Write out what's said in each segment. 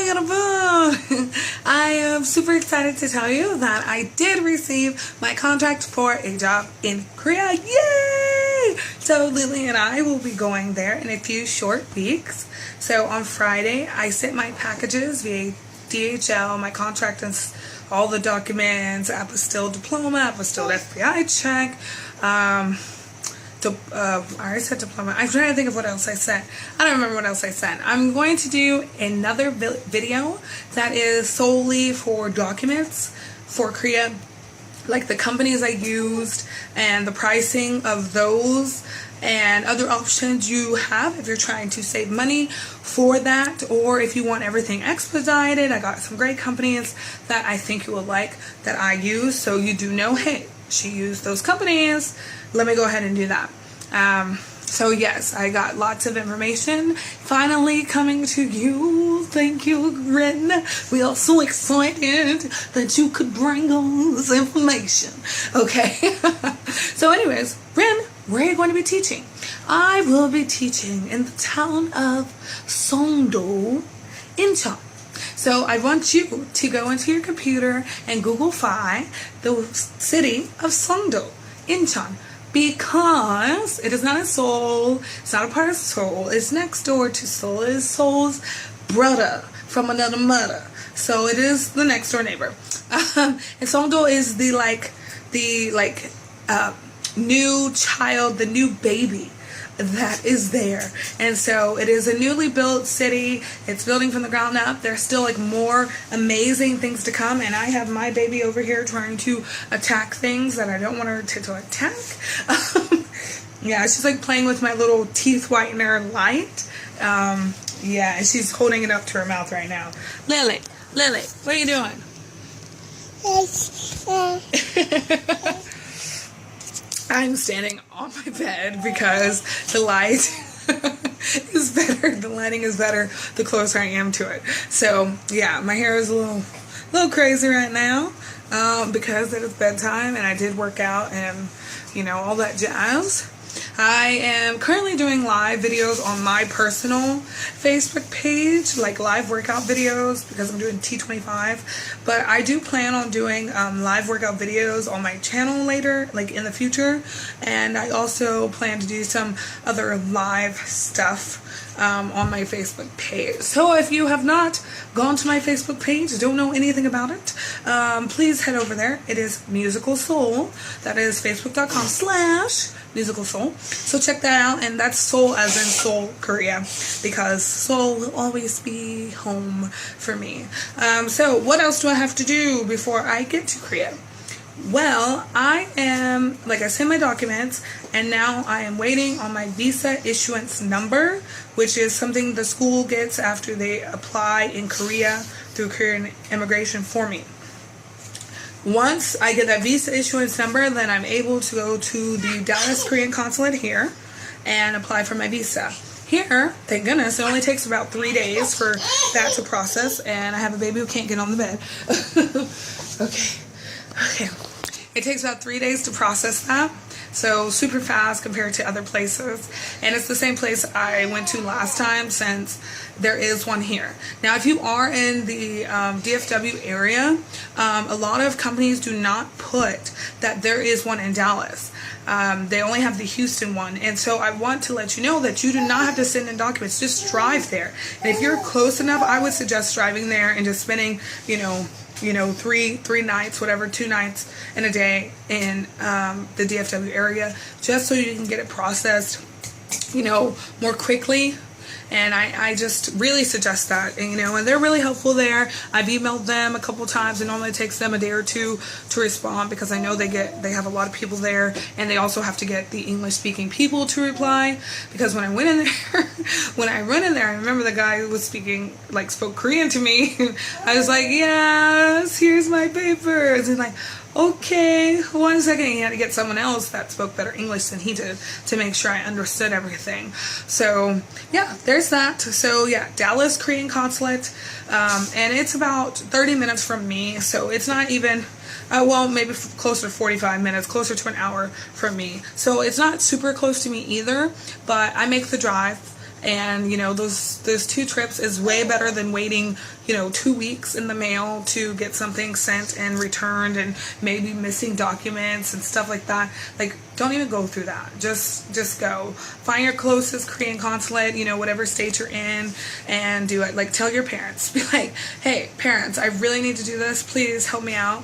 I am super excited to tell you that I did receive my contract for a job in Korea. Yay! So Lily and I will be going there in a few short weeks. So on Friday, I sent my packages via DHL, my contract and all the documents, apostille diploma, apostille FBI check, I already said diploma. I'm trying to think of what else I sent. I don't remember what else I sent. I'm going to do another video that is solely for documents for Korea, like the companies I used and the pricing of those and other options you have if you're trying to save money for that, or if you want everything expedited. I got some great companies that I think you will like that I use, so you do know, hey, she used those companies. Let me go ahead and do that. So yes, I got lots of information finally coming to you. Thank you, Ren. We are so excited that you could bring all this information. Okay. So anyways, Ren, where are you going to be teaching? I will be teaching in the town of Songdo, Incheon. So I want you to go into your computer and Google-fy the city of Songdo, Incheon, because it is not in Seoul, it's not a part of Seoul, it's next door to Seoul. It is Seoul's brother from another mother. So it is the next door neighbor. And Songdo is the new child, the new baby that is there. And so it is a newly built city. It's building from the ground up. There's still like more amazing things to come, and I have my baby over here trying to attack things that I don't want her to attack. Yeah, she's like playing with my little teeth whitener light. Yeah, and she's holding it up to her mouth right now. Lily, what are you doing? I'm standing on my bed because the light is better. The lighting is better the closer I am to it. So yeah, my hair is a little crazy right now because it is bedtime and I did work out and all that jazz. I am currently doing live videos on my personal Facebook page, like live workout videos, because I'm doing T25. But I do plan on doing live workout videos on my channel later, like in the future. And I also plan to do some other live stuff on my Facebook page. So if you have not gone to my Facebook page, don't know anything about it, please head over there. It is Musical Soul. That is facebook.com/Musical Soul. So check that out, and that's Seoul as in Seoul, Korea, because Seoul will always be home for me. So what else do I have to do before I get to Korea? Well, I sent my documents, and now I am waiting on my visa issuance number, which is something the school gets after they apply in Korea through Korean immigration for me. Once I get that visa issuance number, then I'm able to go to the Dallas Korean consulate here and apply for my visa. Here, thank goodness, it only takes about 3 days for that to process, and I have a baby who can't get on the bed. Okay. It takes about 3 days to process that, so super fast compared to other places. And it's the same place I went to last time, since there is one here. Now, if you are in the DFW area, a lot of companies do not put that there is one in Dallas. They only have the Houston one. And so I want to let you know that you do not have to send in documents. Just drive there. And if you're close enough, I would suggest driving there and just spending, three nights, whatever, 2 nights in a day in the DFW area, just so you can get it processed, more quickly. And I just really suggest that, and they're really helpful there. I've emailed them a couple times. It normally takes them a day or two to respond, because I know they have a lot of people there, and they also have to get the English-speaking people to reply. Because when I went in there, I remember the guy who was spoke Korean to me. I was like, yes, here's my papers, and okay, 1 second. He had to get someone else that spoke better English than he did to make sure I understood everything. So yeah, there's that. So yeah, Dallas Korean Consulate, and it's about 30 minutes from me, so it's not even, maybe closer to 45 minutes, closer to an hour from me. So it's not super close to me either, but I make the drive And, you know, those 2 trips is way better than waiting, you know, 2 weeks in the mail to get something sent and returned, and maybe missing documents and stuff like that. Like, don't even go through that. Just go. Find your closest Korean consulate, you know, whatever state you're in, and do it. Like, tell your parents. Be like, hey, parents, I really need to do this. Please help me out.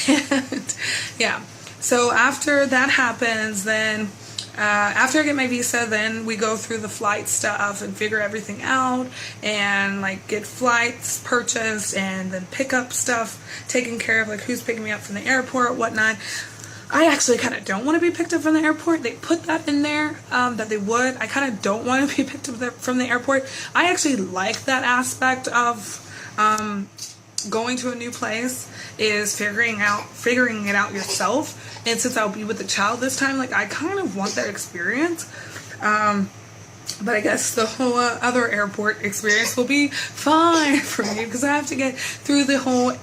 And, yeah. So after that happens, then after I get my visa, then we go through the flight stuff and figure everything out, and like get flights purchased, and then pick up stuff taken care of, like who's picking me up from the airport, whatnot. I actually kind of don't want to be picked up from the airport. They put that in there that they would. I kind of don't want to be picked up from the airport. I actually like that aspect of going to a new place, is figuring it out yourself. And since I'll be with the child this time, like, I kind of want that experience. But I guess the whole other airport experience will be fine for me, because I have to get through the whole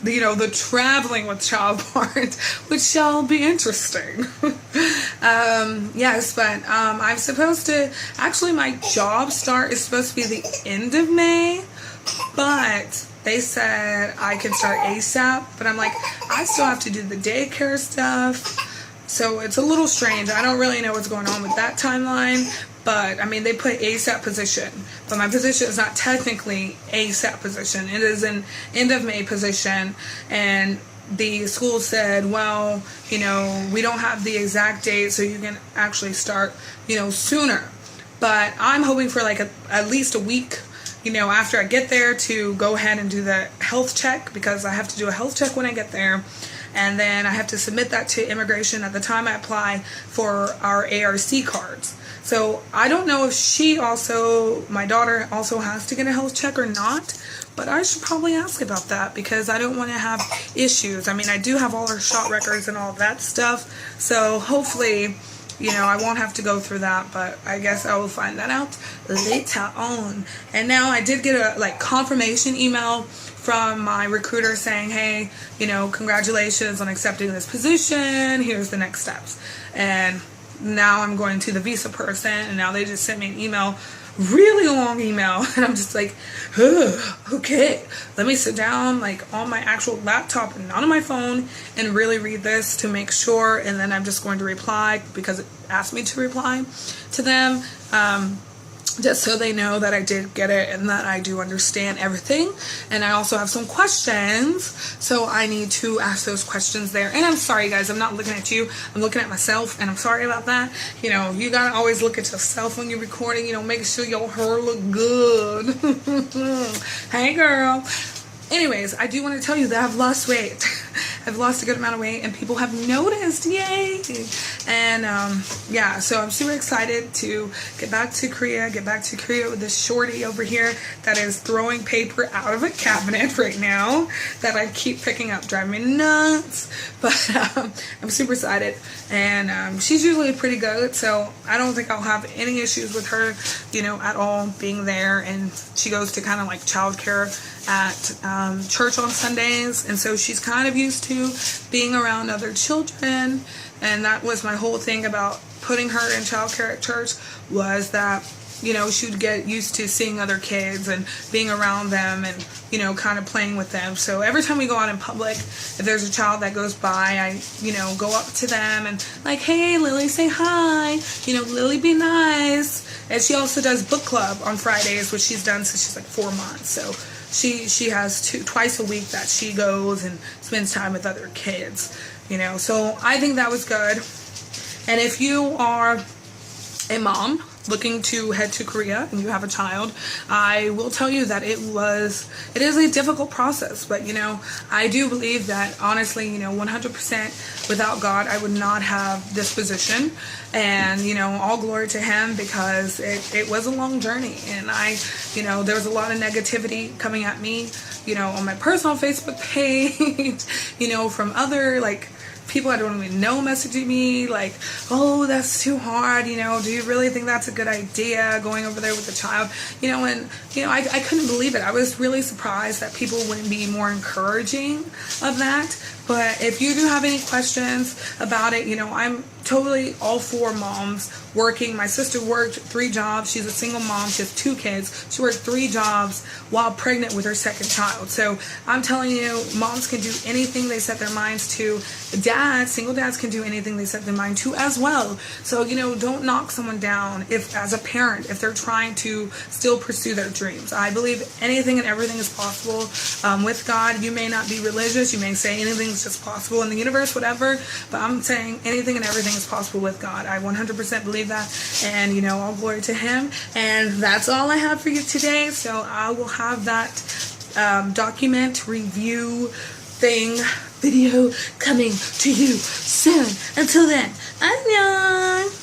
you know, the traveling with child part, which shall be interesting. Yes, but I'm supposed to, actually my job start is supposed to be the end of May, but they said I can start ASAP, but I'm like, I still have to do the daycare stuff, so it's a little strange. I don't really know what's going on with that timeline, but I mean, they put ASAP position, but my position is not technically ASAP position. It is an end of May position, and the school said, well, you know, we don't have the exact date, so you can actually start, you know, sooner. But I'm hoping for like at least a week, you know, after I get there, to go ahead and do the health check, because I have to do a health check when I get there. And then I have to submit that to immigration at the time I apply for our ARC cards. So I don't know if my daughter also has to get a health check or not, but I should probably ask about that, because I don't want to have issues. I mean, I do have all her shot records and all that stuff, so hopefully, you know, I won't have to go through that, but I guess I will find that out later on. And now I did get a confirmation email from my recruiter saying, hey, you know, congratulations on accepting this position. Here's the next steps. And now I'm going to the visa person, and now they just sent me an email, really long email, and I'm just like, okay, let me sit down like on my actual laptop and not on my phone and really read this to make sure, and then I'm just going to reply, because it asked me to reply to them, just so they know that I did get it and that I do understand everything. And I also have some questions, so I need to ask those questions there. And I'm sorry guys, I'm not looking at you, I'm looking at myself, and I'm sorry about that. You know, you gotta always look at yourself when you're recording, you know, making sure your hair look good. Hey girl. Anyways, I do want to tell you that I've lost weight. I've lost a good amount of weight, and people have noticed. Yay! And yeah, so I'm super excited to get back to Korea with this shorty over here that is throwing paper out of a cabinet right now that I keep picking up, driving me nuts. But I'm super excited, and she's usually pretty good, so I don't think I'll have any issues with her, you know, at all being there. And she goes to kind of like childcare at church on Sundays, and so she's kind of used to being around other children. And that was my whole thing about putting her in childcare at church, was that, you know, she would get used to seeing other kids and being around them and, you know, kind of playing with them. So every time we go out in public, if there's a child that goes by, I, you know, go up to them and like, hey, Lily, say hi. You know, Lily, be nice. And she also does book club on Fridays, which she's done since she's like 4 months. So she has twice a week that she goes and spends time with other kids, you know. So I think that was good. And if you are a mom looking to head to Korea and you have a child, I will tell you that it is a difficult process, but you know, I do believe that honestly, you know, 100% without God, I would not have this position. And you know, all glory to him, because it was a long journey, and you know, there was a lot of negativity coming at me, you know, on my personal Facebook page, you know, from other like people I don't even know messaging me like, oh, that's too hard, you know, do you really think that's a good idea, going over there with a child, you know. And you know, I couldn't believe it. I was really surprised that people wouldn't be more encouraging of that, But if you do have any questions about it, you know, I'm totally all for moms working. My sister worked 3 jobs. She's a single mom. She has 2 kids. She worked 3 jobs while pregnant with her 2nd child. So I'm telling you, moms can do anything they set their minds to. Dads, single dads can do anything they set their mind to as well. So, you know, don't knock someone down if, as a parent, if they're trying to still pursue their dreams. I believe anything and everything is possible with God. You may not be religious. You may say anything is just possible in the universe, whatever. But I'm saying anything and everything is possible with God. I 100% believe that, and you know, all glory to Him. And that's all I have for you today. So I will have that document review thing video coming to you soon. Until then, annyeong.